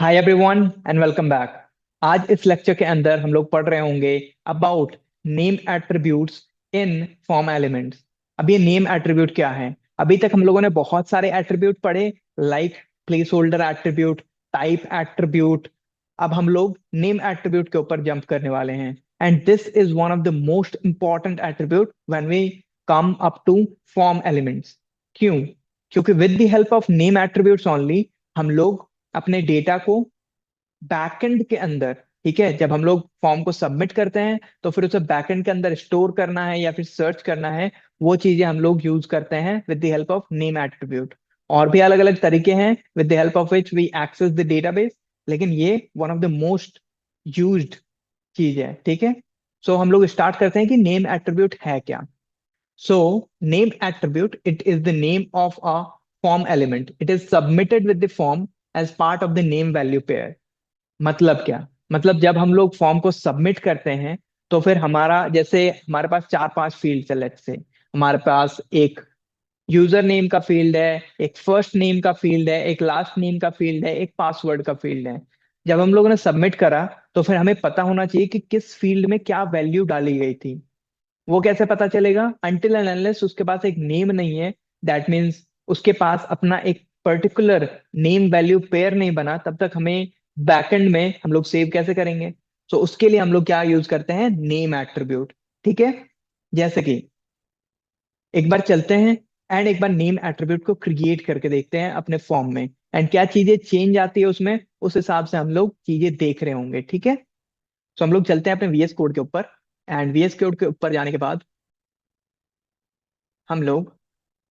Hi everyone and welcome back. आज इस lecture के अंदर हम लोग पढ़ रहे होंगे about name attributes in form elements. अब ये नेम एट्रीब्यूट क्या है? अभी तक हम लोगों ने बहुत सारे एट्रीब्यूट पढ़े, like place holder attribute, type attribute. अब हम लोग नेम एट्रीब्यूट के ऊपर जंप करने वाले हैं, and this is one of the most important attribute when we come up to form elements. क्यों? क्योंकि with the help of name attributes only हम लोग अपने डेटा को बैकएंड के अंदर, ठीक है, जब हम लोग फॉर्म को सबमिट करते हैं तो फिर उसे बैकएंड के अंदर स्टोर करना है या फिर सर्च करना है, वो चीजें हम लोग यूज करते हैं with the help of name attribute. और भी अलग अलग तरीके हैं with the help of which we access the database, लेकिन ये one of the most used चीज है, ठीक है। सो हम लोग स्टार्ट करते हैं कि नेम एट्रीब्यूट है क्या। So, name attribute, it is the name of a form element. It is submitted with the form as part of the name value pair. मतलब क्या? मतलब जब हम लोग फॉर्म को सबमिट करते हैं तो फिर हमारा, जैसे हमारे पास चार पांच फील्ड है, लेट्स से हमारे पास एक यूजर नेम का फील्ड है, एक फर्स्ट नेम का फील्ड है, एक लास्ट नेम का फील्ड है, एक पासवर्ड का फील्ड है। जब हम लोगों ने सबमिट करा तो फिर हमें पता होना चाहिए कि किस फील्ड में क्या वैल्यू डाली गई थी। वो कैसे पता चलेगा? अनटिल एंड अनलेस उसके पास एक नेम नहीं है, दैट मीन्स उसके पास अपना एक पर्टिकुलर नेम वैल्यू पेयर नहीं बना, तब तक हमें बैकएंड में हम लोग सेव कैसे करेंगे? तो उसके लिए हम लोग क्या यूज करते हैं? नेम एट्रीब्यूट, ठीक है। जैसे कि एक बार चलते हैं एंड एक बार नेम एट्रीब्यूट को क्रिएट करके देखते हैं अपने फॉर्म में, एंड क्या चीजें चेंज आती है उसमें, उस हिसाब से हम लोग चीजें देख रहे होंगे, ठीक है। तो हम लोग चलते हैं अपने वीएस कोड के ऊपर, एंड वीएस कोड के ऊपर जाने के बाद हम लोग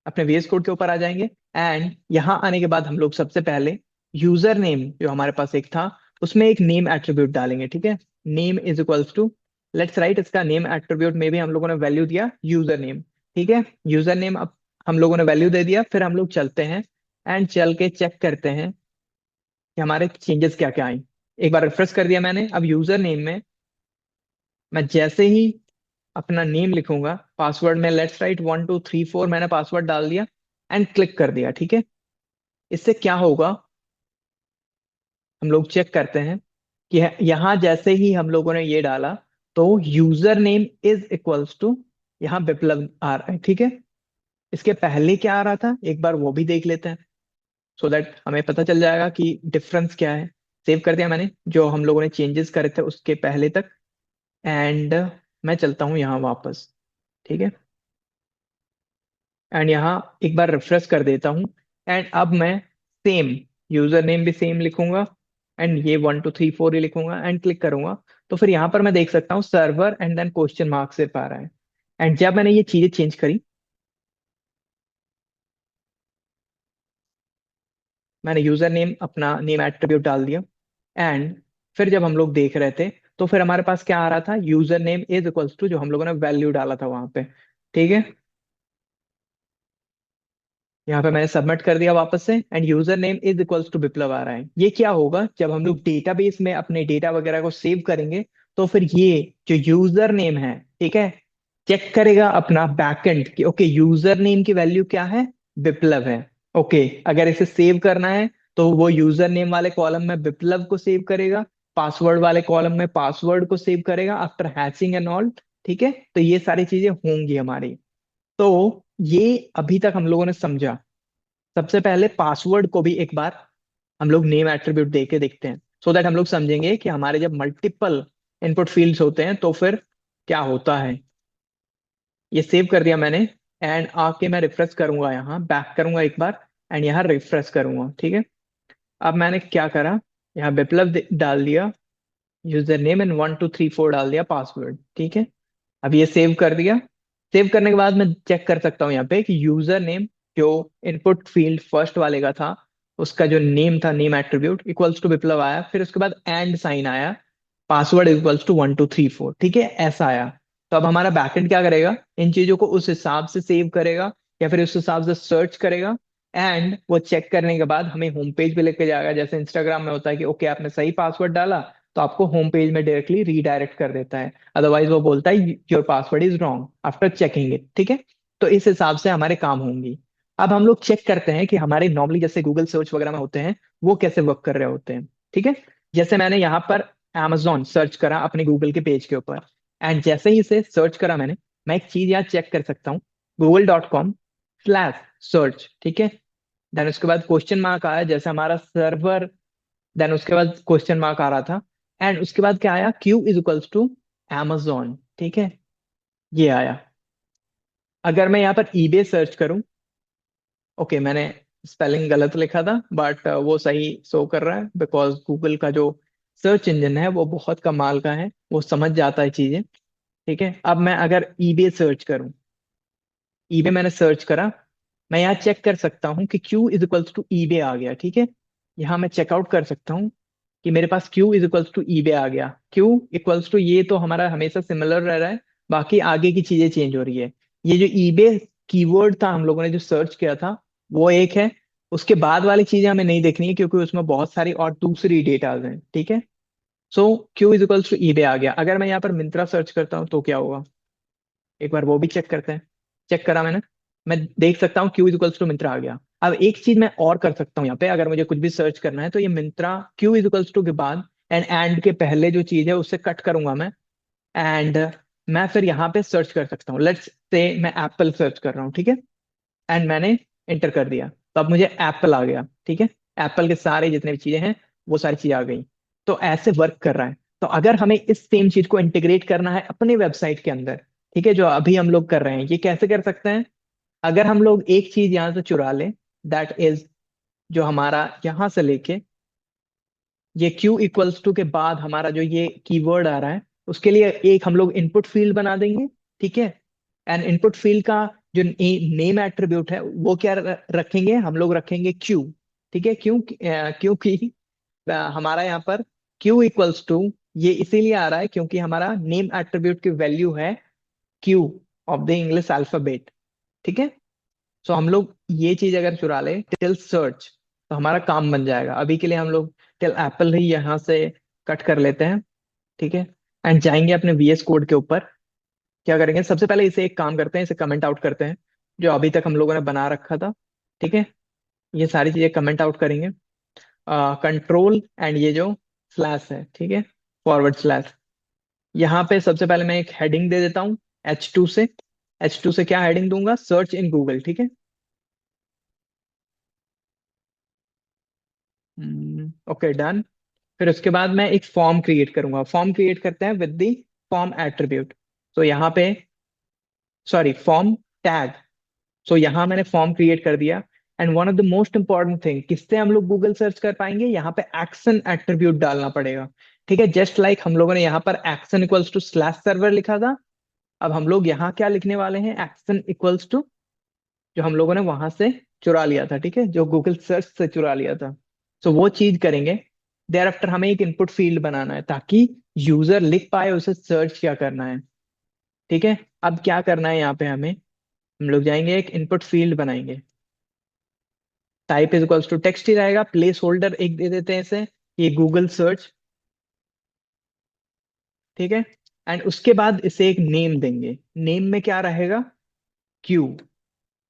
अपने VS कोड के ऊपर आ जाएंगे। एंड यहाँ आने के बाद हम लोग सबसे पहले यूजर नेम जो हमारे पास एक था, उसमें एक नेम एट्रीब्यूट डालेंगे, ठीक है। Name is equals to, let's write, इसका नेम एट्रीब्यूट में भी हम लोगों ने वैल्यू दिया यूजर नेम, ठीक है। यूजर नेम अब हम लोगों ने वैल्यू दे दिया, फिर हम लोग चलते हैं एंड चल के चेक करते हैं कि हमारे चेंजेस क्या क्या आए। एक बार रिफ्रेश कर दिया मैंने। अब यूजर नेम में मैं जैसे ही अपना नेम लिखूंगा, पासवर्ड में लेट्स राइट 1234 मैंने पासवर्ड डाल दिया एंड क्लिक कर दिया, ठीक है। इससे क्या होगा, हम लोग चेक करते हैं कि यहाँ जैसे ही हम लोगों ने ये डाला तो user name is equals to, यहाँ विप्लव आ रहा है, ठीक है। इसके पहले क्या आ रहा था, एक बार वो भी देख लेते हैं, सो दैट हमें पता चल जाएगा कि डिफरेंस क्या है। सेव कर दिया मैंने जो हम लोगों ने चेंजेस करे थे उसके पहले तक, एंड मैं चलता हूँ यहाँ वापस, ठीक है। एंड यहाँ एक बार रिफ्रेश कर देता हूँ, एंड अब मैं सेम यूजर नेम भी सेम लिखूंगा एंड ये 1234 ही लिखूंगा एंड क्लिक करूंगा। तो फिर यहाँ पर मैं देख सकता हूँ server and then question mark सिर्फ आ रहा है। एंड जब मैंने ये चीजें चेंज करी, मैंने यूजर नेम अपना नेम एट्रीब्यूट डाल दिया, एंड फिर जब हम लोग देख रहे थे तो फिर हमारे पास क्या आ रहा था, user name is equals to जो हम लोगों ने वैल्यू डाला था वहां पे, ठीक है। यहाँ पे मैंने सबमिट कर दिया वापस से, and user name is equals to Viplav आ रहा है। ये क्या होगा, जब हम लोग डेटाबेस में अपने डेटा वगैरह को सेव करेंगे तो फिर ये जो यूजर नेम है, ठीक है, चेक करेगा अपना बैकएंड कि ओके यूजर नेम की वैल्यू क्या है, विप्लव है। ओके, अगर इसे सेव करना है तो वो यूजर नेम वाले कॉलम में विप्लव को सेव करेगा, पासवर्ड वाले कॉलम में पासवर्ड को सेव करेगा आफ्टर हैशिंग एंड ऑल, ठीक है। तो ये सारी चीजें होंगी हमारी। तो ये अभी तक हम लोगों ने समझा। सबसे पहले पासवर्ड को भी एक बार हम लोग नेम एट्रीब्यूट दे के देखते हैं, सो दैट हम लोग समझेंगे कि हमारे जब मल्टीपल इनपुट फील्ड्स होते हैं तो फिर क्या होता है। ये सेव कर दिया मैंने, एंड आके मैं रिफ्रेश करूंगा, यहाँ बैक करूंगा एक बार एंड यहाँ रिफ्रेश करूंगा, ठीक है। अब मैंने क्या करा, यहाँ विप्लव डाल दिया यूजर नेम एंड 1234 डाल दिया पासवर्ड, ठीक है। अब ये सेव कर दिया। सेव करने के बाद मैं चेक कर सकता हूँ यहाँ पे कि यूजर नेम जो इनपुट फील्ड फर्स्ट वाले का था, उसका जो नेम था, नेम एट्रीब्यूट इक्वल्स टू विप्लव आया, फिर उसके बाद एंड साइन आया, पासवर्ड इक्वल्स टू 1234, ठीक है, ऐसा आया। तो अब हमारा बैकएंड क्या करेगा, इन चीजों को उस हिसाब से सेव करेगा या फिर उस हिसाब से सर्च करेगा, एंड वो चेक करने के बाद हमें होम पेज पे लेके जाएगा। जैसे इंस्टाग्राम में होता है कि ओके आपने सही पासवर्ड डाला, तो आपको होम पेज में डायरेक्टली रीडायरेक्ट कर देता है। अदरवाइज वो बोलता है your password is wrong after checking it, ठीक है। तो इस हिसाब से हमारे काम होंगी। अब हम लोग चेक करते हैं कि हमारे नॉर्मली जैसे गूगल सर्च वगैरह में होते हैं वो कैसे वर्क कर रहे होते हैं। ठीक है। जैसे मैंने यहाँ पर amazon सर्च करा अपने गूगल के पेज के ऊपर, एंड जैसे ही इसे सर्च करा मैंने, मैं एक चीज यहाँ चेक कर सकता हूँ, google.com/search, ठीक है। देन उसके बाद क्वेश्चन मार्क आया जैसे हमारा सर्वर, देन उसके बाद क्वेश्चन मार्क आ रहा था, एंड उसके बाद क्या आया, Q=Amazon, ठीक है, ये आया। अगर मैं यहाँ पर ईबे सर्च करूं, ओके मैंने स्पेलिंग गलत लिखा था बट वो सही शो कर रहा है, बिकॉज गूगल का जो सर्च इंजन है वो बहुत कमाल का है, वो समझ जाता है चीजें। ठीक है, अब मैं अगर ईबे सर्च करूं, ईबे मैंने सर्च करा, मैं यहाँ चेक कर सकता हूँ कि Q=ईबे आ गया, ठीक है। यहाँ मैं चेकआउट कर सकता हूँ कि मेरे पास Q=ईबे आ गया। Q ये तो हमारा हमेशा सिमिलर रह रहा है, बाकी आगे की चीजें चेंज हो रही है। ये जो ईबे कीवर्ड था हम लोगों ने जो सर्च किया था, वो एक है। उसके बाद वाली चीजें हमें नहीं देखनी है क्योंकि उसमें बहुत सारी और दूसरी डेटाज हैं, ठीक है। सो Q=ईबे आ गया। अगर मैं यहाँ पर मिंत्रा सर्च करता हूँ तो क्या होगा, एक बार वो भी चेक करते हैं। चेक करा मैंने, मैं देख सकता हूँ Q=मिंत्रा आ गया। अब एक चीज मैं और कर सकता हूँ यहाँ पे, अगर मुझे कुछ भी सर्च करना है तो ये मिंत्रा Q= के बाद एंड के पहले जो चीज है उससे कट करूंगा मैं, एंड मैं फिर यहाँ पे सर्च कर सकता हूँ। लेट्स से मैं एप्पल सर्च कर रहा हूँ, ठीक है, एंड मैंने एंटर कर दिया, तो अब मुझे एप्पल आ गया, ठीक है। एप्पल के सारे जितने भी चीजें हैं वो सारी चीजें आ गई। तो ऐसे वर्क कर रहा है। तो अगर हमें इस सेम चीज को इंटीग्रेट करना है अपने वेबसाइट के अंदर, ठीक है, जो अभी हम लोग कर रहे हैं, ये कैसे कर सकते हैं। अगर हम लोग एक चीज यहाँ से चुरा लें, दैट इज जो हमारा यहाँ से लेके ये Q=, के बाद हमारा जो ये कीवर्ड आ रहा है, उसके लिए एक हम लोग इनपुट फील्ड बना देंगे, ठीक है। एंड इनपुट फील्ड का जो नेम एट्रीब्यूट है वो क्या रखेंगे, हम लोग रखेंगे Q, ठीक है। क्योंकि हमारा यहाँ पर Q=, ये इसीलिए आ रहा है क्योंकि हमारा नेम एट्रीब्यूट की वैल्यू है Q of the English alphabet, ठीक है। सो हम लोग ये चीज अगर चुरा ले टिल सर्च, तो हमारा काम बन जाएगा। अभी के लिए हम लोग टिल एप्पल ही यहाँ से कट कर लेते हैं, ठीक है, एंड जाएंगे अपने VS कोड के ऊपर। क्या करेंगे, सबसे पहले इसे एक काम करते हैं, इसे कमेंट आउट करते हैं जो अभी तक हम लोगों ने बना रखा था, ठीक है। ये सारी चीजें कमेंट आउट करेंगे, कंट्रोल एंड ये जो स्लैश है, ठीक है, फॉरवर्ड स्लैश। यहाँ पे सबसे पहले मैं एक हेडिंग दे देता हूँ H2 से। H2 से क्या हेडिंग दूंगा, सर्च इन गूगल, ठीक है। Okay done. फिर उसके बाद मैं एक फॉर्म क्रिएट करूंगा। फॉर्म क्रिएट करते हैं विद द फॉर्म एट्रीब्यूट। तो यहाँ पे, सॉरी, फॉर्म टैग। सो यहाँ मैंने फॉर्म क्रिएट कर दिया। And one of the most important thing, किससे हम लोग गूगल सर्च कर पाएंगे, यहाँ पे एक्शन एट्रीब्यूट डालना पड़ेगा, ठीक है। जस्ट लाइक हम लोगों ने यहाँ पर एक्शन=/सर्वर लिखा था, अब हम लोग यहाँ क्या लिखने वाले हैं, एक्शन=, जो हम लोगों ने वहां से चुरा लिया था, ठीक है, जो गूगल सर्च से चुरा लिया था। सो वो चीज करेंगे। देयर आफ्टर हमें एक इनपुट फील्ड बनाना है ताकि यूजर लिख पाए उसे सर्च क्या करना है, ठीक है। अब क्या करना है यहाँ पे हमें, हम लोग जाएंगे एक इनपुट फील्ड बनाएंगे। टाइप=, टेक्स्ट ही रहेगा, प्लेस होल्डर एक दे देते हैं इसे, ये गूगल सर्च, ठीक है। एंड उसके बाद इसे एक नेम देंगे। नेम में क्या रहेगा, क्यू,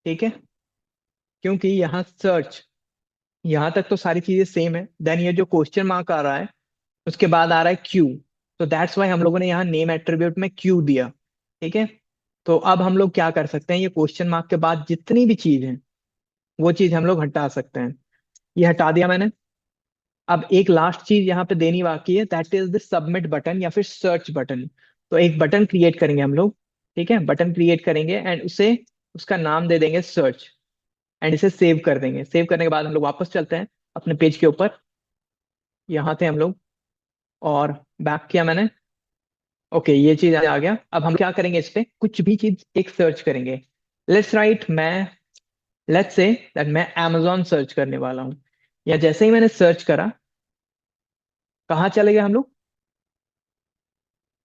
ठीक है। क्योंकि यहाँ सर्च, यहाँ तक तो सारी चीजें सेम है, देन ये जो क्वेश्चन मार्क आ रहा है उसके बाद आ रहा है Q। तो दैट्स वाई हम लोगों ने यहाँ नेम एट्रीब्यूट में Q दिया, ठीक है। तो अब हम लोग क्या कर सकते हैं, ये क्वेश्चन मार्क के बाद जितनी भी चीज है वो चीज हम लोग हटा सकते हैं। ये हटा दिया मैंने। अब एक लास्ट चीज यहाँ पे देनी बाकी है, that is the submit button या फिर सर्च बटन। तो एक बटन क्रिएट करेंगे हम लोग, ठीक है, बटन क्रिएट करेंगे एंड उसे, उसका नाम दे देंगे सर्च, एंड इसे सेव कर देंगे। सेव करने के बाद हम लोग वापस चलते हैं अपने पेज के ऊपर, यहाँ थे हम लोग, और बैक किया मैंने। ओके ये चीज आ गया। अब हम क्या करेंगे, इस पे कुछ भी चीज एक सर्च करेंगे। लेट्स राइट, मैं लेट्स से दैट मैं Amazon सर्च करने वाला हूँ। या जैसे ही मैंने सर्च करा, कहाँ चले गए हम लोग,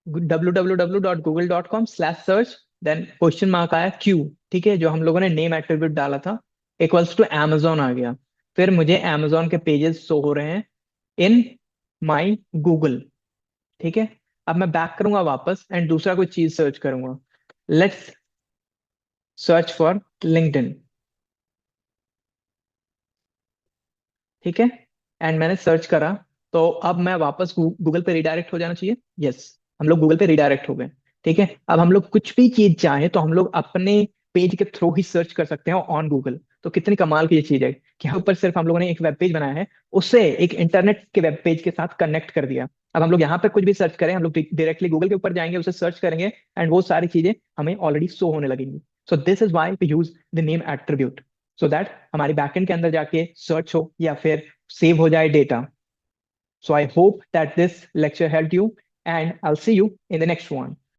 www.google.com/search, देन क्वेश्चन मार्क आया Q, ठीक है, जो हम लोगों ने नेम एट्रीब्यूट डाला था, =Amazon आ गया। फिर मुझे Amazon के पेजेस शो हो रहे हैं इन माई गूगल, ठीक है। अब मैं बैक करूंगा वापस एंड दूसरा कोई चीज सर्च करूंगा। लेट्स सर्च फॉर लिंक्डइन, ठीक है। एंड मैंने सर्च करा तो अब मैं वापस गूगल पे रिडायरेक्ट हो जाना चाहिए। यस, हम लोग गूगल पे रिडायरेक्ट हो गए। ठीक है, अब हम लोग कुछ भी चीज चाहें तो हम लोग अपने पेज के थ्रू ही सर्च कर सकते हैं ऑन गूगल। तो कितनी कमाल की ये चीज है कि यहाँ ऊपर सिर्फ हम लोगों ने एक वेब पेज बनाया है, उससे एक इंटरनेट के वेब पेज के साथ कनेक्ट कर दिया। अब हम लोग यहाँ पे कुछ भी सर्च करें, हम लोग डायरेक्टली गूगल के ऊपर जाएंगे, उसे सर्च करेंगे, एंड वो सारी चीजें हमें ऑलरेडी शो होने लगेंगी। So this is why we use the name attribute, so that हमारी बैकएंड के अंदर जाके सर्च हो या फिर सेव हो जाए data. So I hope that this lecture helped you, and I'll see you in the next one.